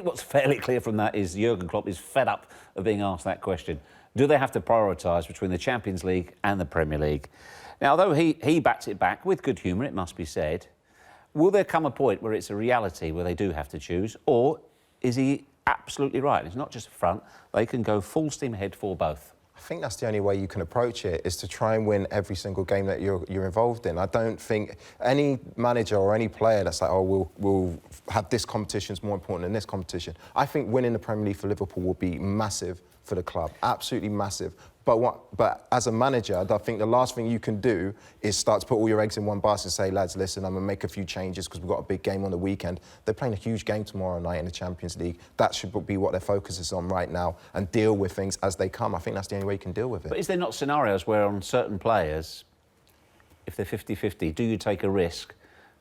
think what's fairly clear from that is Jurgen Klopp is fed up of being asked that question. Do they have to prioritise between the Champions League and the Premier League? Now, although he bats it back with good humour, it must be said, will there come a point where it's a reality where they do have to choose, or is he absolutely right? It's not just a front. They can go full steam ahead for both. I think that's the only way you can approach it, is to try and win every single game that you're involved in. I don't think any manager or any player that's like, oh, we'll have this competition's more important than this competition. I think winning the Premier League for Liverpool will be massive for the club, absolutely massive. But as a manager, I think the last thing you can do is start to put all your eggs in one basket and say, lads, listen, I'm going to make a few changes because we've got a big game on the weekend. They're playing a huge game tomorrow night in the Champions League. That should be what their focus is on right now, and deal with things as they come. I think that's the only way you can deal with it. But is there not scenarios where on certain players, if they're 50-50, do you take a risk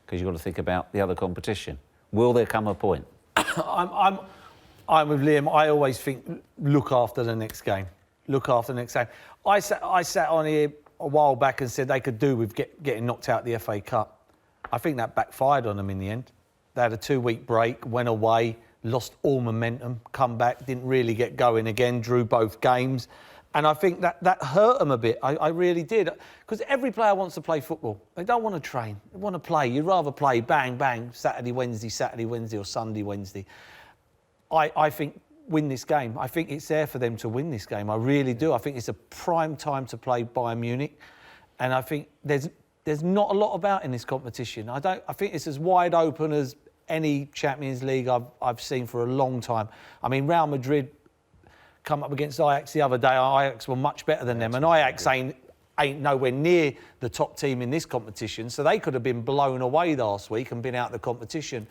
because you've got to think about the other competition? Will there come a point? I'm with Liam. I always think, look after the next game. Look after the next game. I sat on here a while back and said they could do with getting knocked out of the FA Cup. I think that backfired on them in the end. They had a 2-week break, went away, lost all momentum, come back, didn't really get going again, drew both games. And I think that hurt them a bit. I really did. Because every player wants to play football. They don't want to train. They want to play. You'd rather play bang, bang, Saturday, Wednesday, or Sunday, Wednesday. I think win this game. I think it's there for them to win this game. I really do. I think it's a prime time to play Bayern Munich. And I think there's not a lot about in this competition. I think it's as wide open as any Champions League I've seen for a long time. I mean, Real Madrid come up against Ajax the other day. Ajax were much better than them, and Ajax ain't nowhere near the top team in this competition, so they could have been blown away last week and been out of the competition.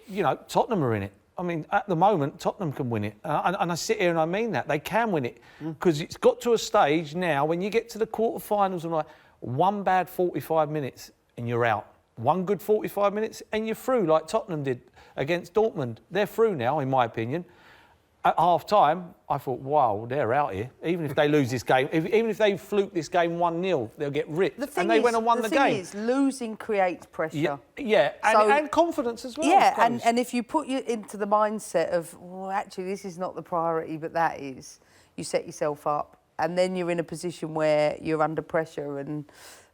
You know, Tottenham are in it. I mean, at the moment, Tottenham can win it. And I sit here and I mean that. They can win it. Because it's got to a stage now, when you get to the quarterfinals, and like, one bad 45 minutes and you're out. One good 45 minutes and you're through, like Tottenham did against Dortmund. They're through now, in my opinion. At half-time, I thought, wow, they're out here. Even if they lose this game, even if they fluke this game 1-0, they'll get ripped. And they went and won the game. The thing is, losing creates pressure. Yeah, and confidence as well. Yeah, and if you put you into the mindset of, well, actually, this is not the priority, but that is, you set yourself up. And then you're in a position where you're under pressure. And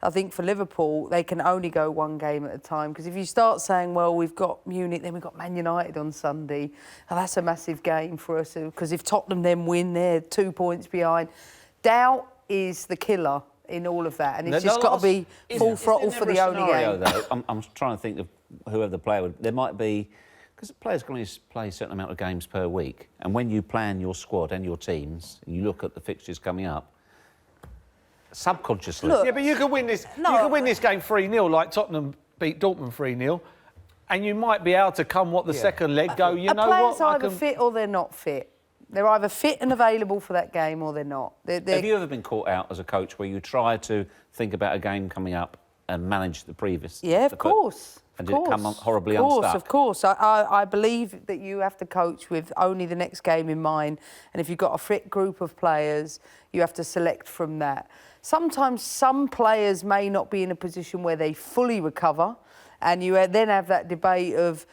I think for Liverpool, they can only go one game at a time. Because if you start saying, well, we've got Munich, then we've got Man United on Sunday, and that's a massive game for us. Because if Tottenham then win, they're 2 points behind. Doubt is the killer in all of that. And it's just got to be full throttle for the only game. Though, I'm trying to think of whoever the player would... There might be... Because players can only play a certain amount of games per week. And when you plan your squad and your teams, and you look at the fixtures coming up, subconsciously... Look, yeah, but you can win this. You can win this game 3-0, like Tottenham beat Dortmund 3-0, and you might be able to come the second leg go. You know what? Players either fit or they're not fit. They're either fit and available for that game or they're not. Have you ever been caught out as a coach where you try to think about a game coming up and manage the previous? Yeah, of course. And did it come horribly unstuck? Of course. I believe that you have to coach with only the next game in mind. And if you've got a fit group of players, you have to select from that. Sometimes some players may not be in a position where they fully recover. And you then have that debate of,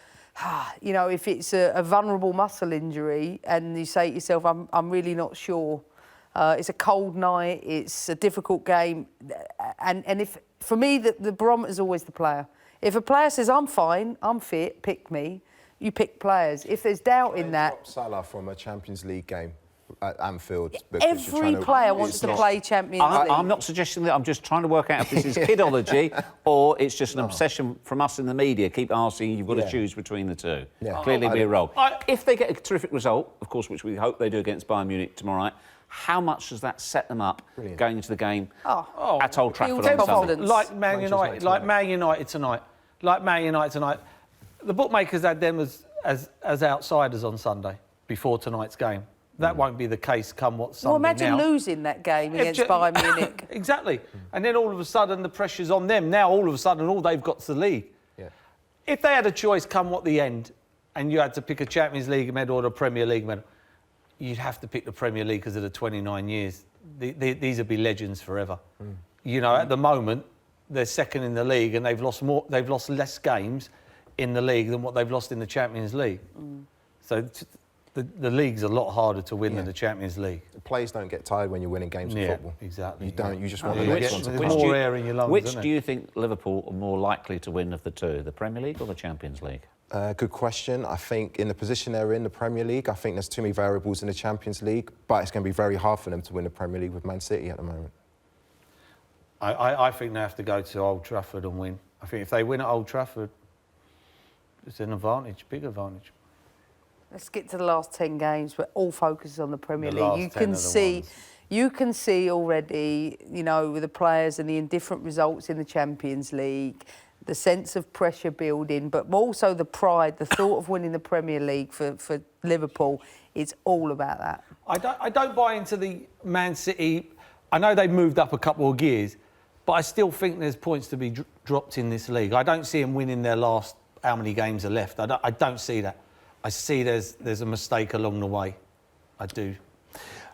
you know, if it's a vulnerable muscle injury and you say to yourself, I'm really not sure. It's a cold night. It's a difficult game. And if for me, the barometer is always the player. If a player says, I'm fine, I'm fit, pick me, you pick players. If there's doubt in that... Drop Salah from a Champions League game at Anfield. Every player wants to play Champions League. I'm not suggesting that. I'm just trying to work out if this is kidology or it's just an obsession from us in the media. Keep asking, you've got to choose between the two. Yeah. Clearly be a role. If they get a terrific result, of course, which we hope they do against Bayern Munich tomorrow night, how much does that set them up going into the game at Old Trafford on Sunday? Like Man United tonight. Like Man United tonight. The bookmakers had them as outsiders on Sunday before tonight's game. That won't be the case come what Sunday. Well, imagine losing that game against Bayern Munich. Exactly. And then all of a sudden the pressure's on them. Now all of a sudden all they've got's the league. Yeah. If they had a choice come what the end and you had to pick a Champions League medal or a Premier League medal, you'd have to pick the Premier League because of the 29 years. These would be legends forever. You know, at the moment, they're second in the league and they've lost less games. in the league than what they've lost in the Champions League. So the league's a lot harder to win than the Champions League. The players don't get tired when you're winning games of football. Exactly. You don't. You just want Yeah. the next Which- one to There's come. more air in your lungs, Which isn't do it? you think Liverpool are more likely to win of the two, the Premier League or the Champions League? Good question. I think in the position they're in, the Premier League, I think there's too many variables in the Champions League, but it's going to be very hard for them to win the Premier League with Man City at the moment. I think they have to go to Old Trafford and win. I think if they win at Old Trafford, it's an advantage, big advantage. Let's get to the last 10 games, but all focus on the Premier The League. last You 10 can are the see, ones. you can see already, you know, with the players and the indifferent results in the Champions League, the sense of pressure building, but also the pride, the thought of winning the Premier League for Liverpool. It's all about that. I don't buy into the Man City. I know they've moved up a couple of gears, but I still think there's points to be dropped in this league. I don't see them winning their last, how many games are left. I don't see that. I see there's a mistake along the way. I do.